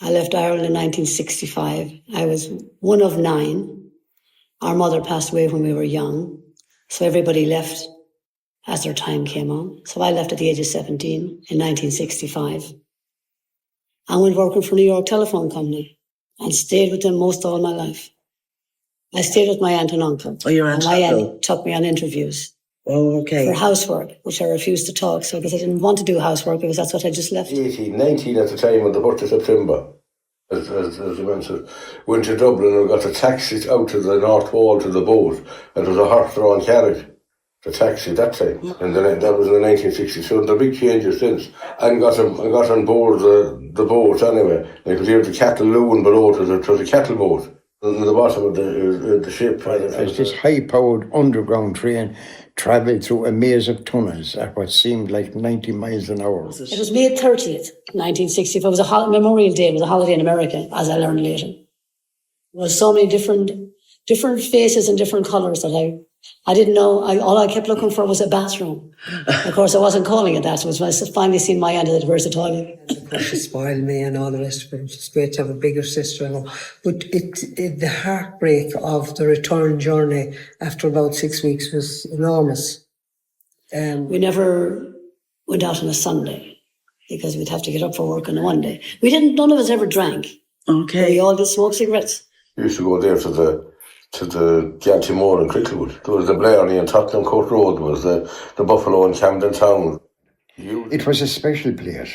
I left Ireland in 1965. I was one of 9. Our mother passed away when we were young, so everybody left as their time came on. So I left at the age of 17 in 1965. I went working for New York Telephone Company and stayed with them most all my life. I stayed with my aunt and uncle. Oh, your aunt and my uncle? aunt took me on interviews. Oh, okay. For housework, which I refused to talk, so because I didn't want to do housework because that's what I just left. 18, 19 at the time on the 1st of September, as you mentioned, went to Dublin and got a taxi out to the North Wall to the boat. And it was a horse-drawn carriage, the taxi that time. And then that was in the 1960s. So there big changes since. And got on board the boat anyway. And you could hear the cattle looing below. It was a cattle boat. On the bottom of the ship. As this high-powered underground train travelled through a maze of tunnels at what seemed like 90 miles an hour. It was May 30th, 1965. It was a Memorial Day. It was a holiday in America, as I learned later. There was so many different faces and different colours that I didn't know. All I kept looking for was a bathroom. Of course, I wasn't calling it that. It was when I finally seen my aunt that where's the toilet. She spoiled me and all the rest of it. It's great to have a bigger sister. But the heartbreak of the return journey after about 6 weeks was enormous. We never went out on a Sunday because we'd have to get up for work on a Monday. None of us ever drank. Okay. We all did smoke cigarettes. We used to go there to the County Mourne in Cricklewood. There was the Blarney and Tottenham Court Road. There was the Buffalo and Camden Town. It was a special place.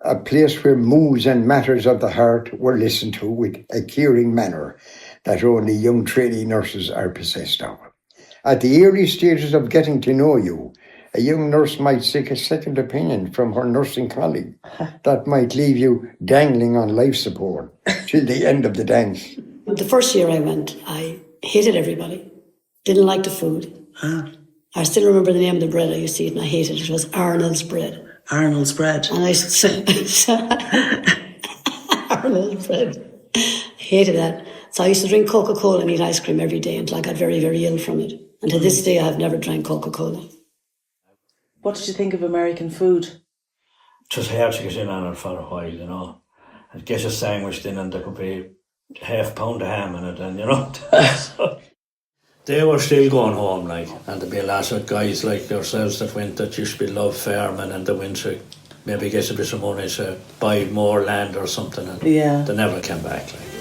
A place where moods and matters of the heart were listened to with a caring manner that only young trainee nurses are possessed of. At the early stages of getting to know you, a young nurse might seek a second opinion from her nursing colleague that might leave you dangling on life support till the end of the dance. The first year I went, I hated everybody. Didn't like the food. I still remember the name of the bread I used to eat and I hated it. It was Arnold's bread. Arnold's bread. And I used to Arnold's bread. I hated that. So I used to drink Coca-Cola and eat ice cream every day until I got very, very ill from it. And to this day, I have never drank Coca-Cola. What did you think of American food? It was hard to get in on it for a while, you know. I'd get a sandwich in and there could be half pound of ham in it, and you know. So they were still going home, like, and there'd be a lot of guys like yourselves that went that used to be love farming and they went to maybe get a bit of money to buy more land or something, and yeah, they never came back, like.